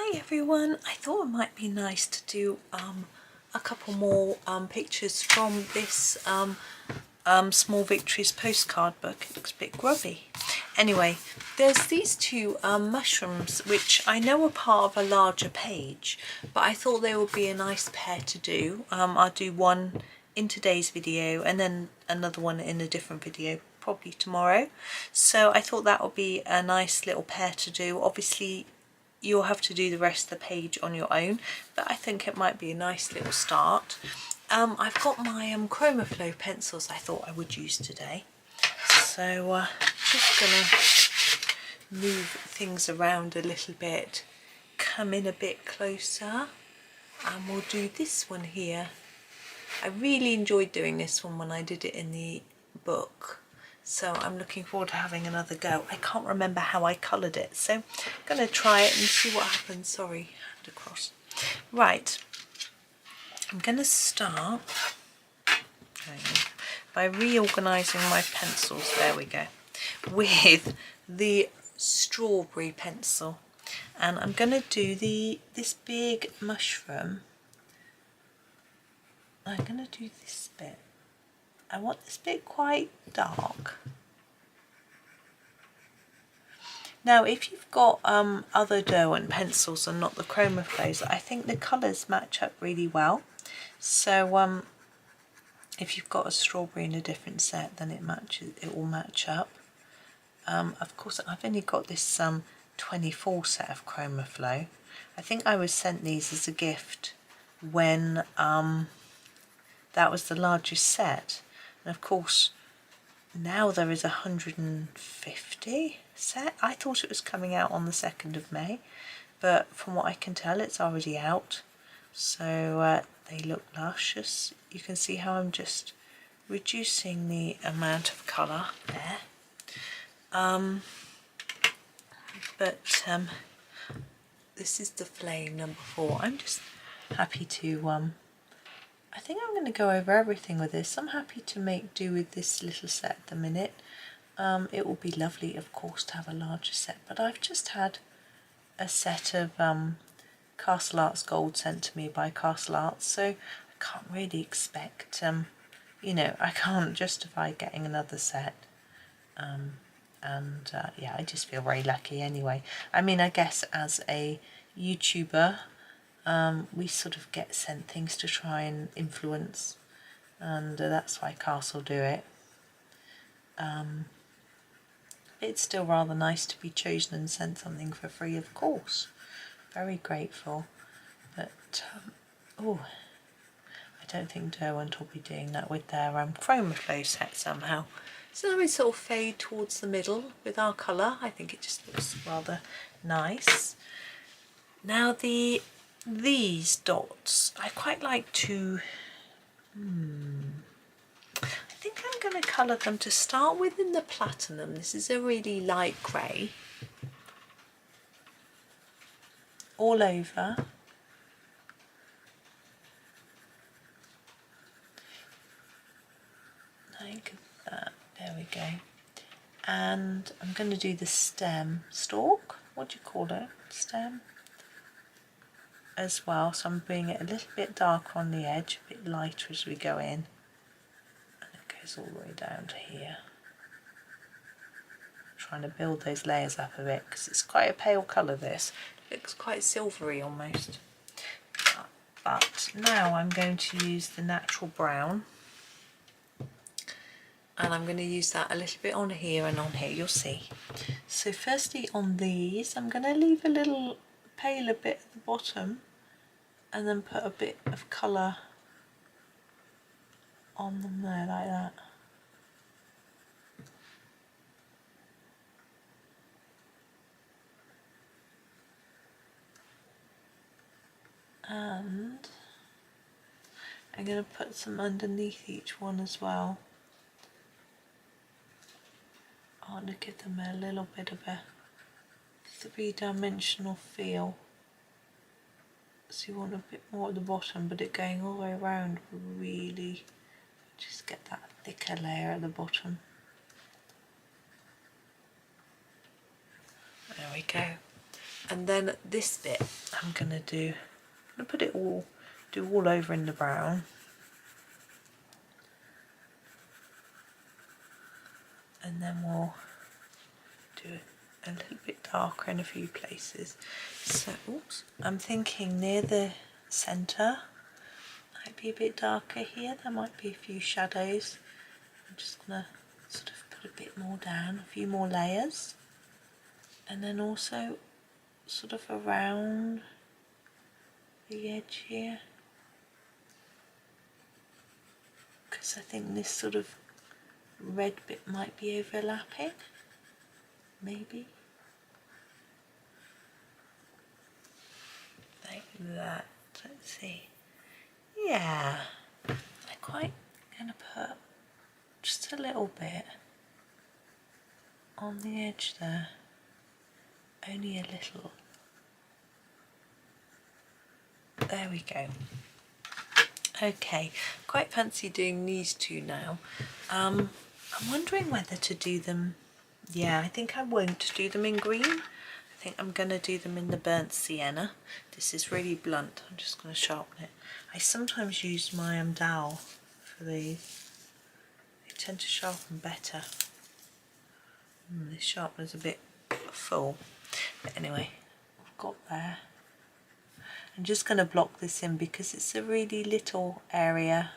Hi everyone, I thought it might be nice to do a couple more pictures from this Small Victories postcard book. It looks a bit grubby. Anyway, there's these two mushrooms which I know are part of a larger page, but I thought they would be a nice pair to do. I'll do one in today's video and then another one in a different video probably tomorrow. So I thought that would be a nice little pair to do. Obviously you'll have to do the rest of the page on your own, but I think it might be a nice little start. I've got my Chromaflow pencils I thought I would use today, so just gonna move things around a little bit, come in a bit closer, and we'll do this one here. I really enjoyed doing this one when I did it in the book, so I'm looking forward to having another go. I can't remember how I coloured it, so I'm going to try it and see what happens. Sorry, hand across. Right, I'm going to start by reorganising my pencils, there we go, with the strawberry pencil. And I'm going to do this big mushroom. I'm going to do this bit. I want this bit quite dark. Now if you've got other Derwent pencils and not the Chromaflows, I think the colours match up really well. So if you've got a strawberry in a different set, then it will match up. Of course I've only got this 24 set of Chromaflow. I think I was sent these as a gift when that was the largest set. And of course, now there is 150 set. I thought it was coming out on the 2nd of May, but from what I can tell, it's already out. So they look luscious. You can see how I'm just reducing the amount of colour there. This is the flame number 4. I'm just happy to I think I'm going to go over everything with this. I'm happy to make do with this little set at the minute. It will be lovely, of course, to have a larger set, but I've just had a set of Castle Arts Gold sent to me by Castle Arts, so I can't really expect, you know, I can't justify getting another set. Yeah, I just feel very lucky anyway. I mean, I guess as a YouTuber, we sort of get sent things to try and influence, and that's why Castle do it. It's still rather nice to be chosen and sent something for free, of course. Very grateful, but oh, I don't think Derwent will be doing that with their Chromaflow set somehow. So we sort of fade towards the middle with our colour. I think it just looks rather nice. Now these dots, I quite like to, I think I'm going to colour them to start with in the platinum. This is a really light grey. All over. Like that, there we go. And I'm going to do the stalk, what do you call it, stem? As well, so I'm bringing it a little bit darker on the edge, a bit lighter as we go in, and it goes all the way down to here. I'm trying to build those layers up a bit because it's quite a pale colour. This looks quite silvery almost, but now I'm going to use the natural brown, and I'm going to use that a little bit on here and on here, you'll see. So firstly on these, I'm going to leave a little paler bit at the bottom and then put a bit of colour on them there like that. And I'm going to put some underneath each one as well. I want to give them a little bit of a three-dimensional feel. So you want a bit more at the bottom, but it going all the way around will really just get that thicker layer at the bottom. There we go. And then this bit, I'm going to do, I'm going to put it all, do all over in the brown. And then we'll do it a little bit darker in a few places. So, oops, I'm thinking near the centre, might be a bit darker here. There might be a few shadows. I'm just going to sort of put a bit more down, a few more layers. And then also sort of around the edge here. Because I think this sort of red bit might be overlapping. Maybe. Like that. Let's see. Yeah. I'm quite going to put just a little bit on the edge there. Only a little. There we go. Okay, quite fancy doing these two now. I'm wondering whether to do them, yeah, I think I won't do them in green. I think I'm going to do them in the burnt sienna. This is really blunt, I'm just going to sharpen it. I sometimes use my dowel for these. They tend to sharpen better. This sharpener's a bit full. But anyway, I've got there. I'm just going to block this in because it's a really little area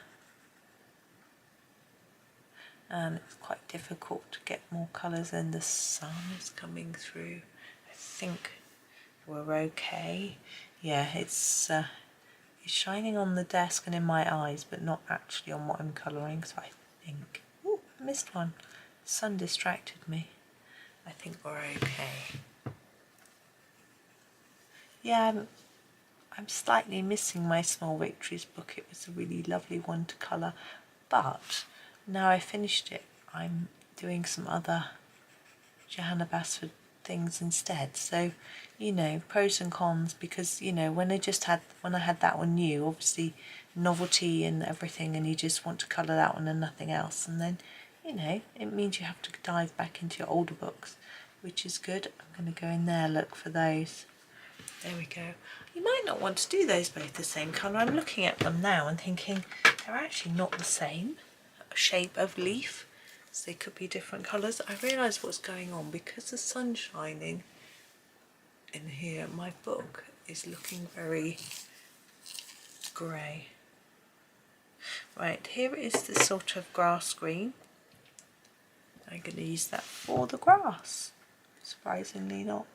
and it's quite difficult to get more colours in. The sun is coming through. I think we're okay. Yeah, it's shining on the desk and in my eyes, but not actually on what I'm colouring, so I think... Ooh, I missed one. The sun distracted me. I think we're okay. Yeah, I'm slightly missing my Small Victories book. It was a really lovely one to colour, but now I finished it, I'm doing some other Johanna Basford things instead. So, you know, pros and cons, because, you know, when I had that one new, obviously novelty and everything, and you just want to colour that one and nothing else, and then, you know, it means you have to dive back into your older books, which is good. I'm going to go in there, look for those. There we go. You might not want to do those both the same colour. I'm looking at them now and thinking they're actually not the same shape of leaf, so they could be different colours. I realise what's going on because the sun's shining in here. My book is looking very grey. Right, here is the sort of grass green. I'm going to use that for the grass. Surprisingly not.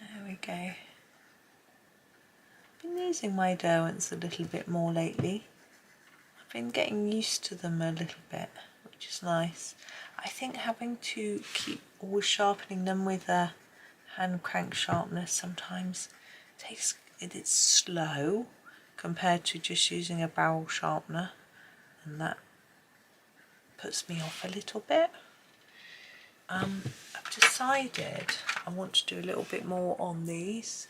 There we go. I've been using my Derwents a little bit more lately. I've been getting used to them a little bit, which is nice. I think having to keep always sharpening them with a hand crank sharpener sometimes it's slow compared to just using a barrel sharpener, and that puts me off a little bit. I've decided I want to do a little bit more on these.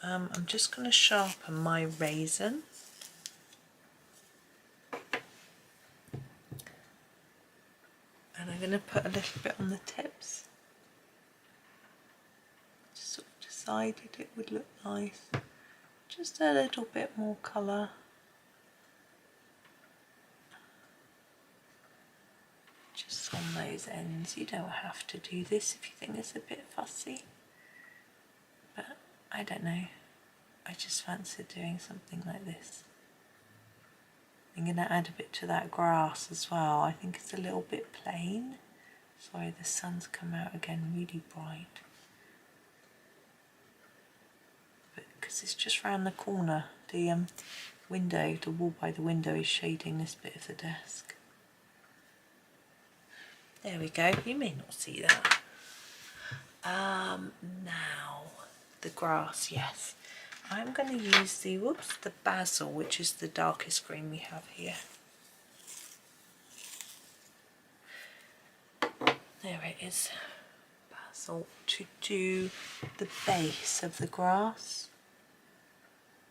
I'm just going to sharpen my raisin. And I'm going to put a little bit on the tips. Just sort of decided it would look nice. Just a little bit more colour. Just on those ends. You don't have to do this if you think it's a bit fussy. But I don't know. I just fancied doing something like this. I'm going to add a bit to that grass as well. I think it's a little bit plain. Sorry, the sun's come out again really bright. But because it's just round the corner, the window, the wall by the window is shading this bit of the desk. There we go. You may not see that. Now, the grass, yes. I'm going to use the basil, which is the darkest green we have here. There it is. Basil, to do the base of the grass.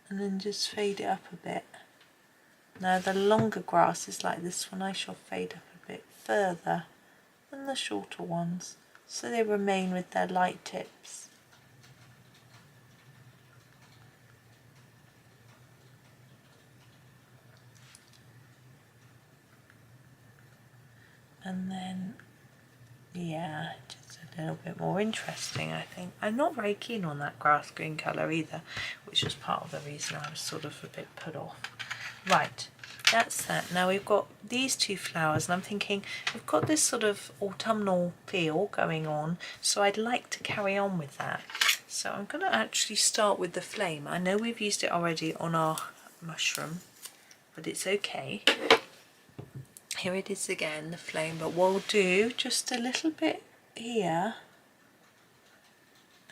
And then just fade it up a bit. Now the longer grasses like this one, I shall fade up a bit further than the shorter ones, so they remain with their light tips. And then, yeah, just a little bit more interesting, I think. I'm not very keen on that grass green colour either, which is part of the reason I was sort of a bit put off. Right, that's that. Now we've got these two flowers, and I'm thinking we've got this sort of autumnal feel going on, so I'd like to carry on with that. So I'm going to actually start with the flame. I know we've used it already on our mushroom, but it's okay. Here it is again, the flame, but we'll do just a little bit here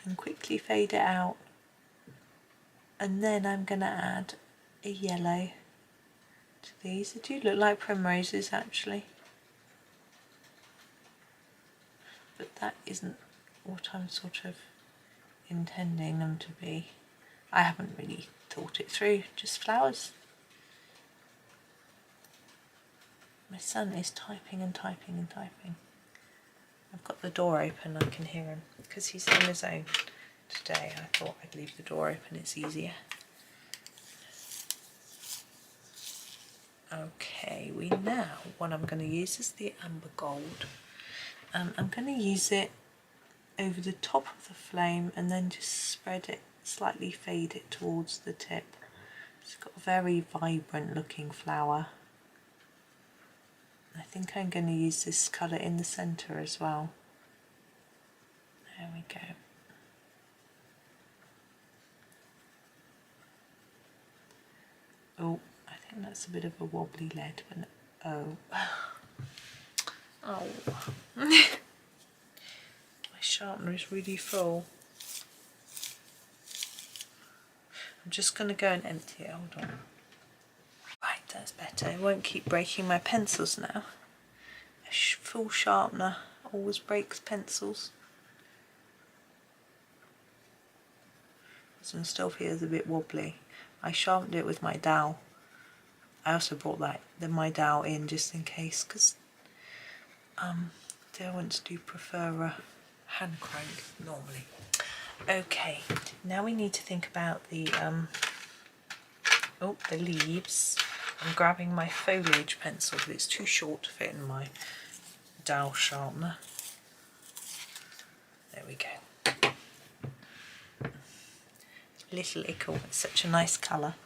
and quickly fade it out. And then I'm going to add a yellow to these. They do look like primroses actually, but that isn't what I'm sort of intending them to be. I haven't really thought it through, just flowers. My son is typing and typing and typing. I've got the door open, I can hear him because he's on his own today. I thought I'd leave the door open, it's easier. Okay, what I'm going to use is the amber gold. I'm going to use it over the top of the flame and then just spread it, slightly fade it towards the tip. It's got a very vibrant looking flower. I think I'm going to use this colour in the centre as well. There we go. Oh, I think that's a bit of a wobbly lead, but oh. Oh. My sharpener is really full. I'm just going to go and empty it, hold on. Right, that's better. I won't keep breaking my pencils now. A full sharpener always breaks pencils. This one still feels a bit wobbly. I sharpened it with my dowel. I also brought my dowel in just in case, because Derwents do prefer a hand crank normally. Okay, now we need to think about the leaves. I'm grabbing my foliage pencil, but it's too short to fit in my dowel sharpener. There we go. Little ickle, it's such a nice colour.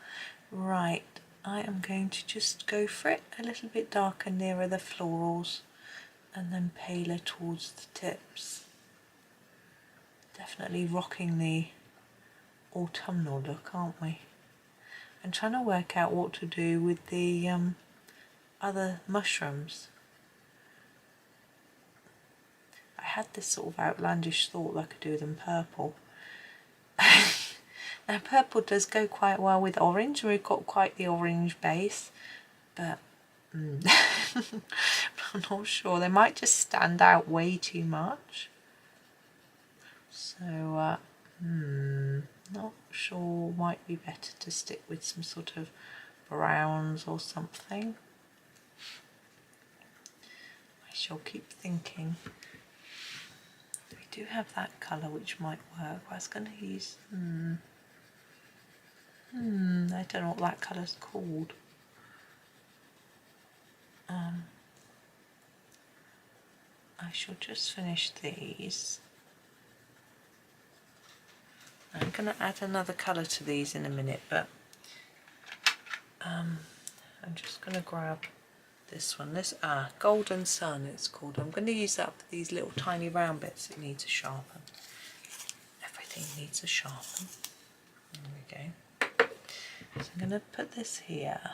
Right, I am going to just go for it a little bit darker nearer the florals and then paler towards the tips. Definitely rocking the autumnal look, aren't we? I'm trying to work out what to do with the other mushrooms. I had this sort of outlandish thought that I could do them purple. Now purple does go quite well with orange, and we've got quite the orange base, but I'm not sure. They might just stand out way too much. So, not sure, might be better to stick with some sort of browns or something. I shall keep thinking. We do have that colour which might work. I was going to use, I don't know what that colour's called. I shall just finish these. I'm going to add another colour to these in a minute, but I'm just going to grab this one. This Golden Sun it's called. I'm going to use that for these little tiny round bits it needs to sharpen. Everything needs a sharpen. There we go. So I'm going to put this here.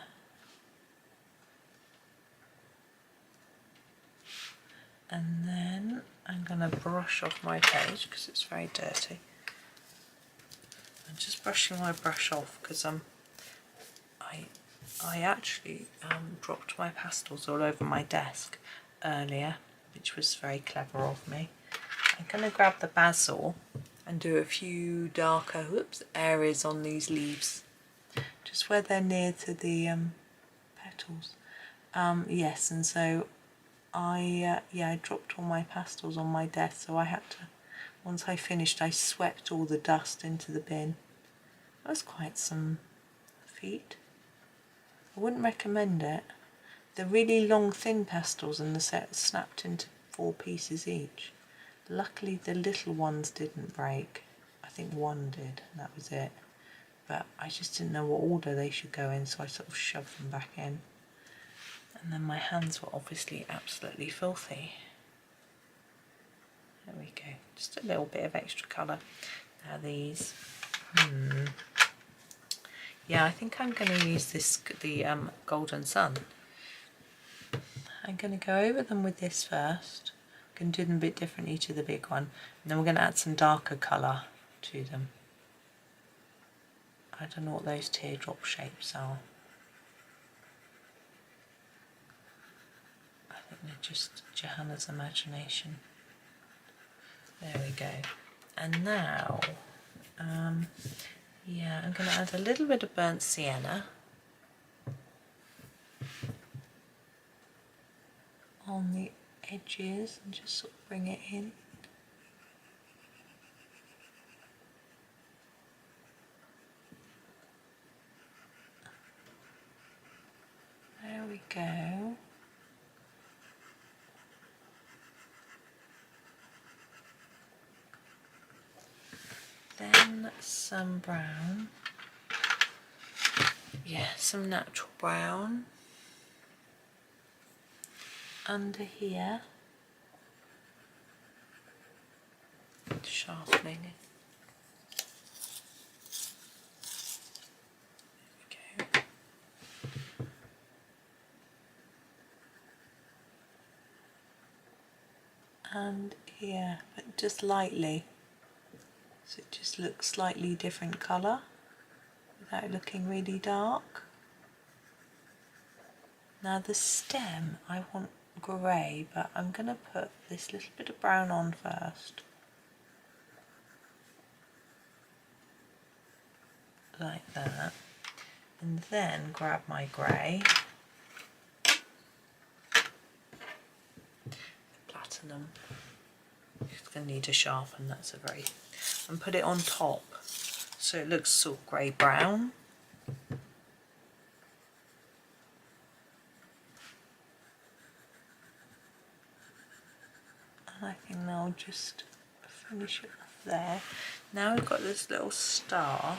And then I'm going to brush off my page because it's very dirty. I'm just brushing my brush off because I actually dropped my pastels all over my desk earlier, which was very clever of me. I'm going to grab the basil and do a few darker areas on these leaves, just where they're near to the petals. Yes, and so I dropped all my pastels on my desk, so I had to, once I finished, I swept all the dust into the bin. That was quite some feat. I wouldn't recommend it. the really long thin pastels in the set snapped into 4 pieces each. Luckily the little ones didn't break. I think one did, and that was it. But I just didn't know what order they should go in, so I sort of shoved them back in. And then my hands were obviously absolutely filthy. There we go, just a little bit of extra colour. Now these, yeah, I think I'm going to use the Golden Sun. I'm going to go over them with this first. I'm going to do them a bit differently to the big one, and then we're going to add some darker colour to them. I don't know what those teardrop shapes are. I think they're just Johanna's imagination. There we go. And now, yeah, I'm going to add a little bit of burnt sienna on the edges and just sort of bring it in. There we go. Then some brown. Yeah, some natural brown under here. Sharpening it. There we go. And here, but just lightly. So it just looks slightly different colour without looking really dark. Now the stem I want grey, but I'm going to put this little bit of brown on first. Like that. And then grab my grey. Platinum. It's going to need to sharpen, that's a very... and put it on top so it looks sort of grey brown. And I think I'll just finish it off there. Now we've got this little star.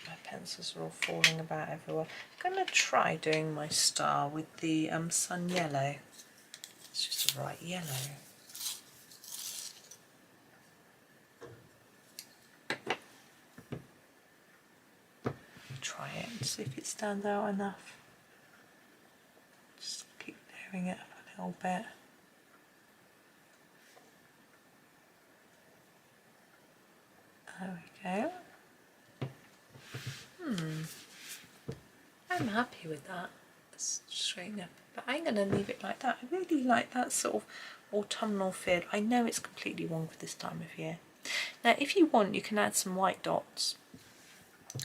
My pencils are all falling about everywhere. I'm going to try doing my star with the sun yellow. It's just a bright yellow. Try it and see if it stands out enough. Just keep layering it up a little bit. There we go. I'm happy with that. Let's straighten up. But I'm going to leave it like that. I really like that sort of autumnal feel. I know it's completely wrong for this time of year. Now if you want, you can add some white dots.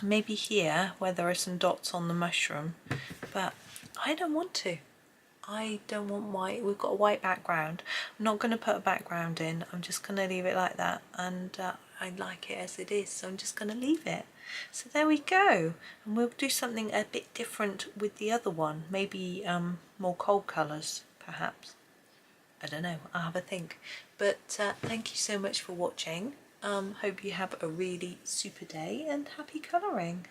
Maybe here where there are some dots on the mushroom, but I don't want to. I don't want white. We've got a white background. I'm not going to put a background in. I'm just going to leave it like that, and I like it as it is, so I'm just going to leave it. So there we go, and we'll do something a bit different with the other one. Maybe more cold colours perhaps. I don't know, I'll have a think. But thank you so much for watching. Hope you have a really super day and happy colouring.